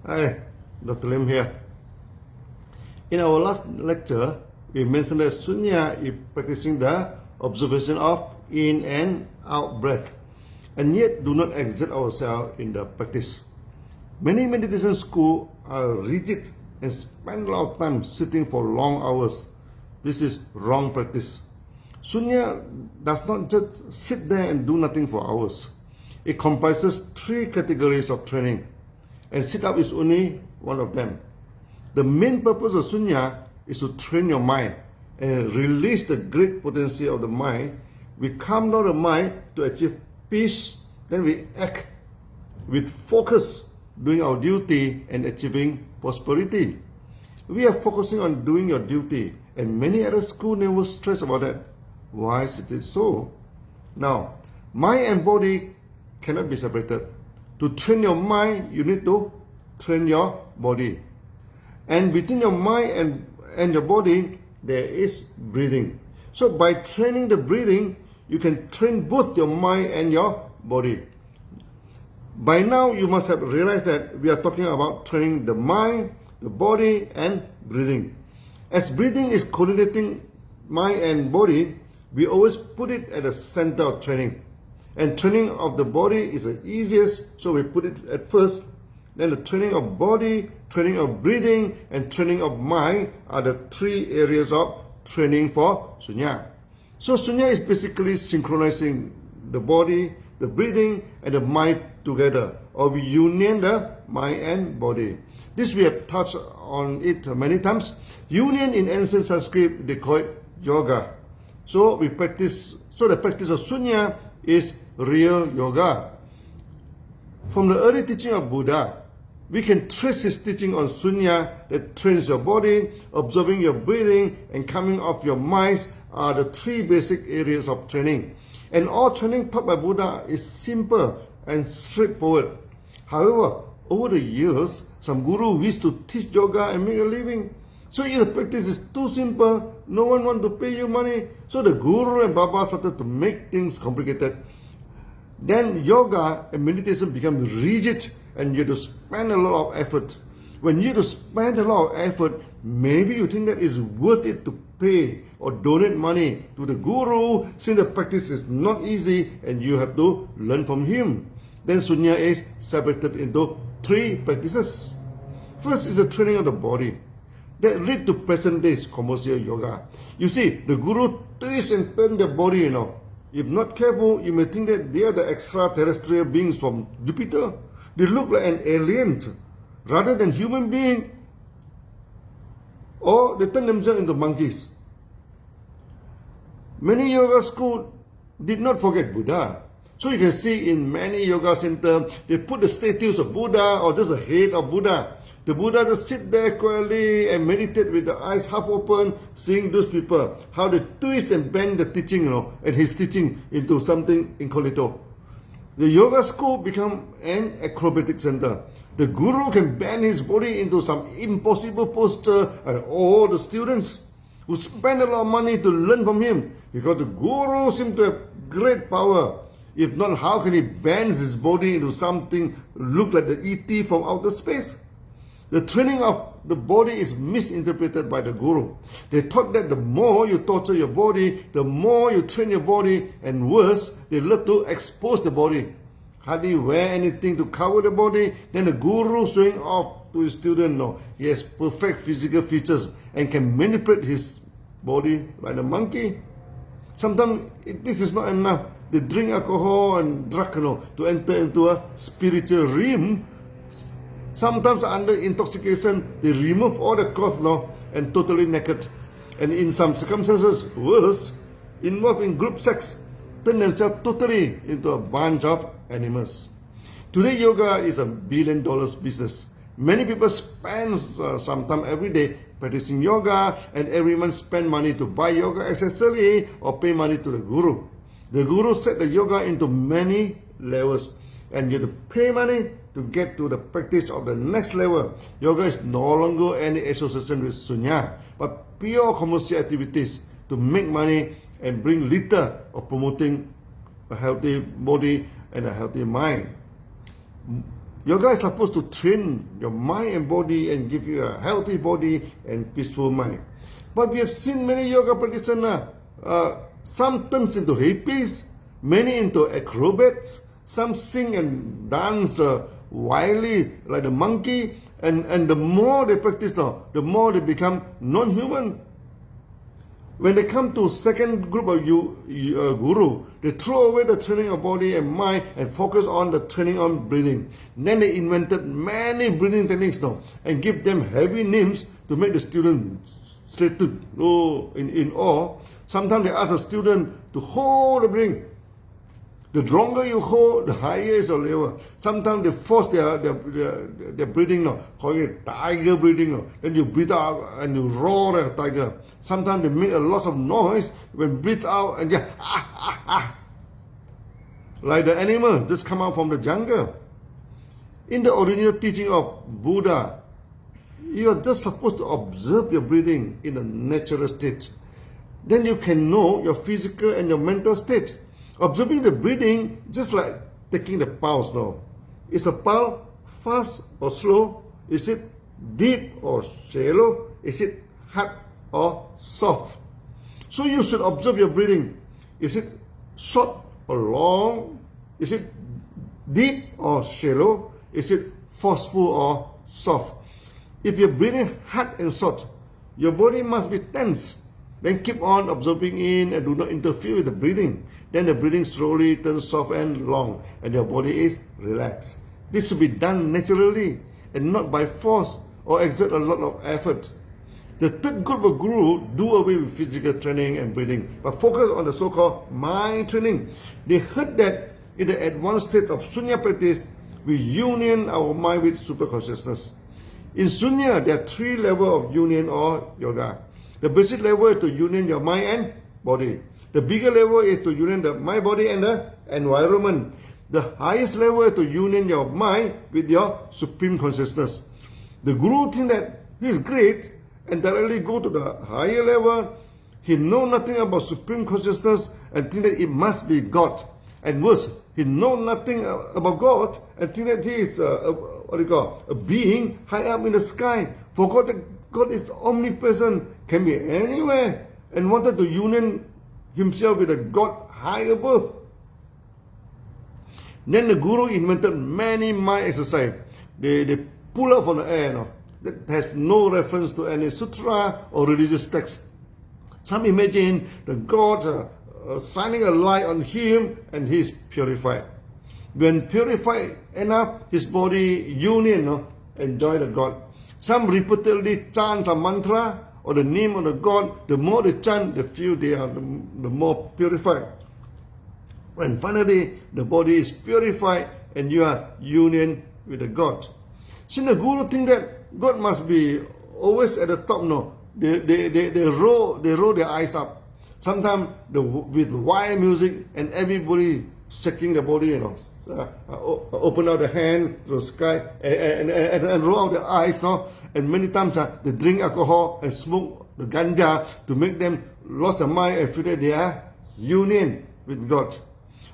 Hi, Dr. Lim here. In our last lecture, we mentioned that Sunya is practicing the observation of in and out breath, and yet do not exert ourselves in the practice. Many meditation schools are rigid and spend a lot of time sitting for long hours. This is wrong practice. Sunya does not just sit there and do nothing for hours. It comprises three categories of training, and sit-up is only one of them. The main purpose of Sunya is to train your mind and release the great potential of the mind. We calm down the mind to achieve peace, then we act with focus, doing our duty and achieving prosperity. We are focusing on doing your duty, and many other schools never stress about that. Why is it so? Now, mind and body cannot be separated. To train your mind, you need to train your body. And between your mind and your body, there is breathing. So by training the breathing, you can train both your mind and your body. By now, you must have realized that we are talking about training the mind, the body, and breathing. As breathing is coordinating mind and body, we always put it at the center of training. And training of the body is the easiest, so we put it at first. Then the training of body, training of breathing, and training of mind are the three areas of training for Sunya. So Sunya is basically synchronizing the body, the breathing, and the mind together, or we union the mind and body. This we have touched on it many times. Union in ancient Sanskrit, they call it yoga. So the practice of Sunya is real yoga. From the early teaching of Buddha, we can trace his teaching on Sunya that trains your body, observing your breathing, and coming off your minds are the three basic areas of training. And all training taught by Buddha is simple and straightforward. However, over the years, some guru wish to teach yoga and make a living. So if the practice is too simple, no one wants to pay you money. So the guru and Baba started to make things complicated. Then yoga and meditation become rigid and you have to spend a lot of effort. When you have to spend a lot of effort, maybe you think that it's worth it to pay or donate money to the guru since the practice is not easy and you have to learn from him. Then Sunya is separated into three practices. First is the training of the body that lead to present days commercial yoga. You see, the guru twists and turns the body, If not careful, you may think that they are the extraterrestrial beings from Jupiter. They look like an alien rather than human being. Or they turn themselves into monkeys. Many yoga schools did not forget Buddha. So you can see in many yoga centers, they put the statues of Buddha or just a head of Buddha. The Buddha just sit there quietly and meditate with the eyes half open, seeing those people, how they twist and bend the teaching, and his teaching into something incognito. The yoga school become an acrobatic center. The guru can bend his body into some impossible posture, and all the students who spend a lot of money to learn from him, because the guru seems to have great power. If not, how can he bend his body into something look like the ET from outer space? The training of the body is misinterpreted by the guru. They thought that the more you torture your body, the more you train your body, and worse, they love to expose the body. Hardly wear anything to cover the body, then the guru showing off to his student, he has perfect physical features and can manipulate his body like a monkey. Sometimes this is not enough. They drink alcohol and drug, to enter into a spiritual realm. Sometimes under intoxication, they remove all the clothes and totally naked. And in some circumstances, worse, involved in group sex, turn themselves totally into a bunch of animals. Today, yoga is a $1 billion business. Many people spend some time every day practicing yoga, and every month spend money to buy yoga accessory or pay money to the guru. The guru set the yoga into many levels, and you have to pay money to get to the practice of the next level. Yoga is no longer any association with Sunya, but pure commercial activities to make money and bring little of promoting a healthy body and a healthy mind. Yoga is supposed to train your mind and body and give you a healthy body and peaceful mind. But we have seen many yoga practitioners, some turns into hippies, many into acrobats, some sing and dance wildly like the monkey, and the more they practice now, the more they become non-human. When they come to second group of guru, they throw away the training of body and mind and focus on the training on breathing. Then they invented many breathing techniques now and give them heavy names to make the student straight to in awe. Sometimes they ask the student to hold the breathing. The longer you hold, the higher is your level. Sometimes they force their breathing now, call it tiger breathing now. Then you breathe out and you roar like a tiger. Sometimes they make a lot of noise when breathe out and just like the animal just come out from the jungle. In the original teaching of Buddha, you are just supposed to observe your breathing in a natural state. Then you can know your physical and your mental state. Observing the breathing, just like taking the pulse now. Is a pulse fast or slow? Is it deep or shallow? Is it hard or soft? So you should observe your breathing. Is it short or long? Is it deep or shallow? Is it forceful or soft? If you're breathing hard and short, your body must be tense. Then keep on observing in and do not interfere with the breathing. Then the breathing slowly turns soft and long, and your body is relaxed. This should be done naturally and not by force or exert a lot of effort. The third group of guru do away with physical training and breathing, but focus on the so-called mind training. They heard that in the advanced state of Sunya practice, we union our mind with superconsciousness. In Sunya, there are 3 levels of union or yoga. The basic level is to union your mind and body. The bigger level is to union the mind, body, and the environment. The highest level is to union your mind with your supreme consciousness. The guru thinks that he is great and directly go to the higher level. He knows nothing about supreme consciousness and think that it must be God. And worse, he knows nothing about God and think that he is a being high up in the sky. Forgot that God is omnipresent, can be anywhere, and wanted to union himself with a God high above. Then the guru invented many mind exercise. They pull up from the air that has no reference to any sutra or religious text. Some imagine the God shining a light on him and he is purified. When purified enough, his body union enjoy the God. Some repeatedly chant a mantra or the name of the God. The more they chant, they feel they are the more purified. When finally the body is purified and you are union with the God. Since the guru think that God must be always at the top, no, they roll their eyes up. Sometimes with wild music and everybody shaking the body, open out the hand to the sky and roll out their eyes, and many times they drink alcohol and smoke the ganja to make them lost their mind and feel that they are union with God.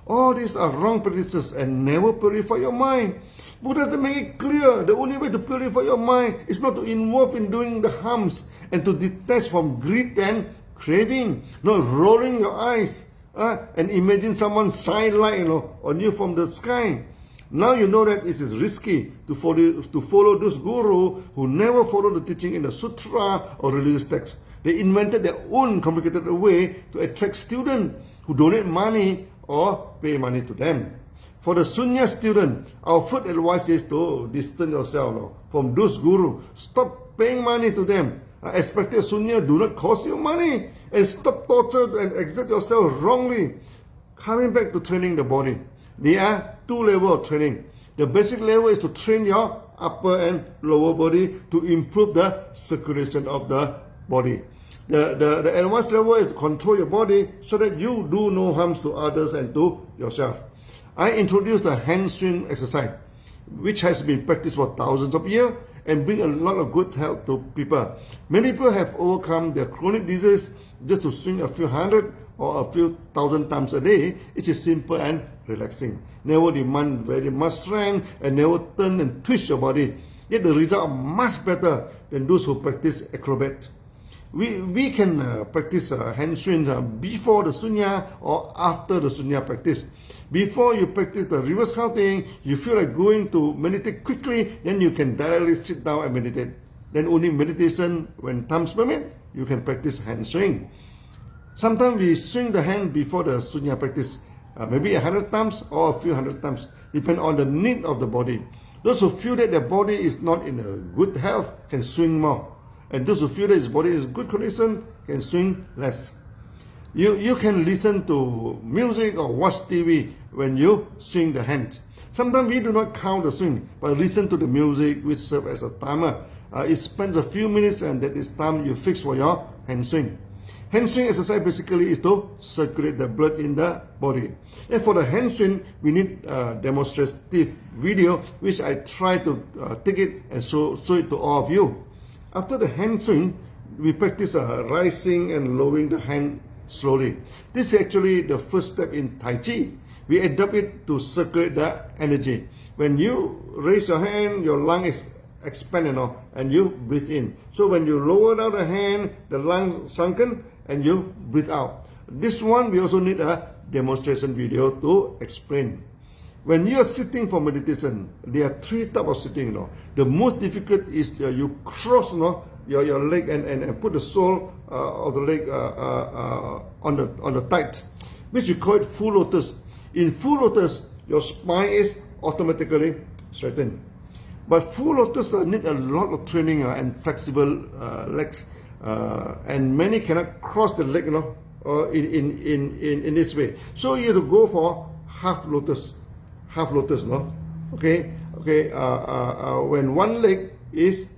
All these are wrong practices and never purify your mind. Buddha doesn't make it clear. The only way to purify your mind is not to involve in doing the harms and to detach from greed and craving, not rolling your eyes and imagine someone shine light on you from the sky. Now you know that it is risky to follow those guru who never follow the teaching in the sutra or religious text. They invented their own complicated way to attract students who donate money or pay money to them. For the Sunya student, our first advice is to distance yourself from those gurus. Stop paying money to them. Expected Sunya do not cost you money, and stop torture and exert yourself wrongly. Coming back to training the body, there are 2 levels of training. The basic level is to train your upper and lower body to improve the circulation of the body. The advanced level is to control your body so that you do no harms to others and to yourself. I introduced the hamstring exercise, which has been practiced for thousands of years and bring a lot of good health to people. Many people have overcome their chronic disease just to swing a few hundred or a few thousand times a day, it is simple and relaxing. Never demand very much strength and never turn and twist your body. Yet the results are much better than those who practice acrobat. We can practice hamstrings before the Sunya or after the Sunya practice. Before you practice the reverse counting, you feel like going to meditate quickly, then you can directly sit down and meditate. Then only meditation, when times permit, you can practice hand swing. Sometimes we swing the hand before the Sunya practice, maybe 100 times or a few hundred times, depending on the need of the body. Those who feel that their body is not in a good health can swing more. And those who feel that his body is in good condition can swing less. You can listen to music or watch TV when you swing the hand. Sometimes we do not count the swing, but listen to the music which serves as a timer. It spends a few minutes and that is time you fix for your hand swing. Hand swing exercise basically is to circulate the blood in the body. And for the hand swing, we need a demonstrative video which I try to take it and show it to all of you. After the hand swing, we practice rising and lowering the hand slowly. This is actually the first step in Tai Chi. We adapt it to circulate the energy. When you raise your hand, your lung is expanded and you breathe in. So when you lower down the hand, the lungs sunken and you breathe out. This one we also need a demonstration video to explain. When you are sitting for meditation, there are three types of sitting. The most difficult is you cross your leg and put the sole of the leg on the tight, which we call it full lotus. In full lotus, your spine is automatically straightened. But full lotus need a lot of training and flexible legs, and many cannot cross the leg, in this way. So you have to go for half lotus, Okay. When one leg is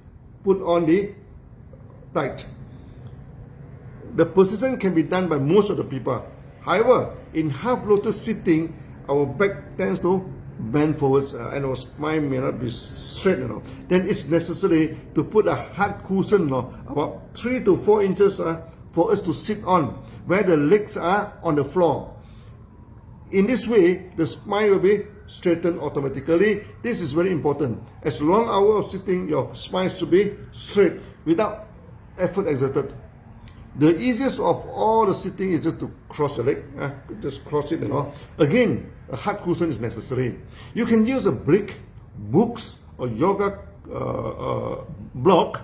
put on the tight. The position can be done by most of the people. However, in half lotus sitting, our back tends to bend forwards and our spine may not be straight. Then it's necessary to put a hard cushion about 3 to 4 inches for us to sit on, where the legs are on the floor. In this way, the spine will be straightened automatically. This is very important. As long hour of sitting, your spine should be straight without effort exerted. The easiest of all the sitting is just to cross your leg. Just cross it. Again, a hard cushion is necessary. You can use a brick, books, or yoga block.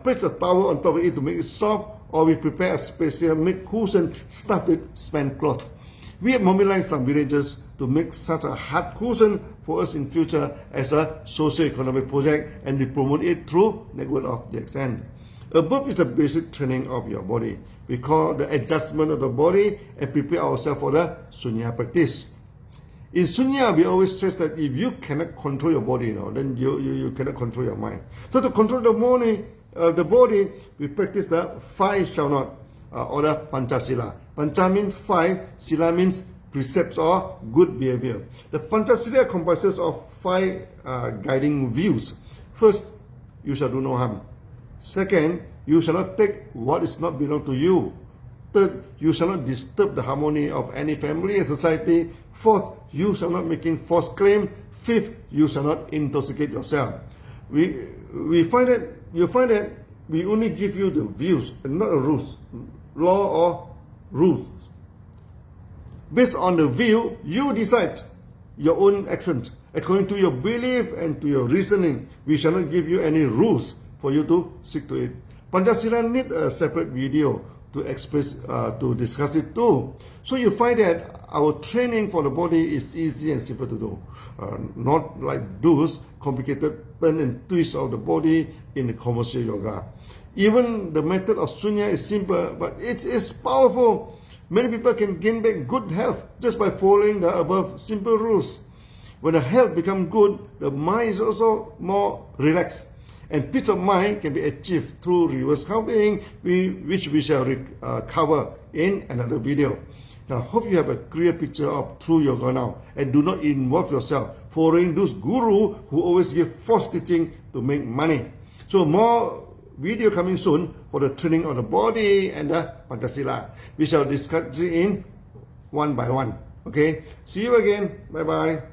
Place a towel on top of it to make it soft, or we prepare a special made cushion stuffed with spent cloth. We have mobilized some villages to make such a hard cushion for us in future as a socio-economic project, and we promote it through network of DXN. Above is the basic training of your body. We call the adjustment of the body and prepare ourselves for the Sunya practice. In Sunya, we always stress that if you cannot control your body, then you cannot control your mind. So to control the body, we practice the 5 shall not, or the Panchasila. Pancha means 5, Sila means precepts or good behavior. The Panchasila comprises of 5 guiding views. First, you shall do no harm. Second, you shall not take what is not belong to you. Third, you shall not disturb the harmony of any family and society. Fourth, you shall not making false claim. Fifth, you shall not intoxicate yourself. You find that we only give you the views and not the rules, law or rules. Based on the view, you decide your own actions according to your belief and to your reasoning. We shall not give you any rules for you to stick to it. Panchasila need a separate video to express, to discuss it too. So you find that our training for the body is easy and simple to do. Not like those complicated turn and twist of the body in the commercial yoga. Even the method of Sunya is simple, but it is powerful. Many people can gain back good health just by following the above simple rules. When the health becomes good, the mind is also more relaxed. And peace of mind can be achieved through reverse counting, which we shall cover in another video. Now, hope you have a clear picture of true yoga now, and do not involve yourself following those gurus who always give false teaching to make money. So more video coming soon for the training of the body and the Pancasila. We shall discuss it in one by one. Okay, see you again. Bye bye.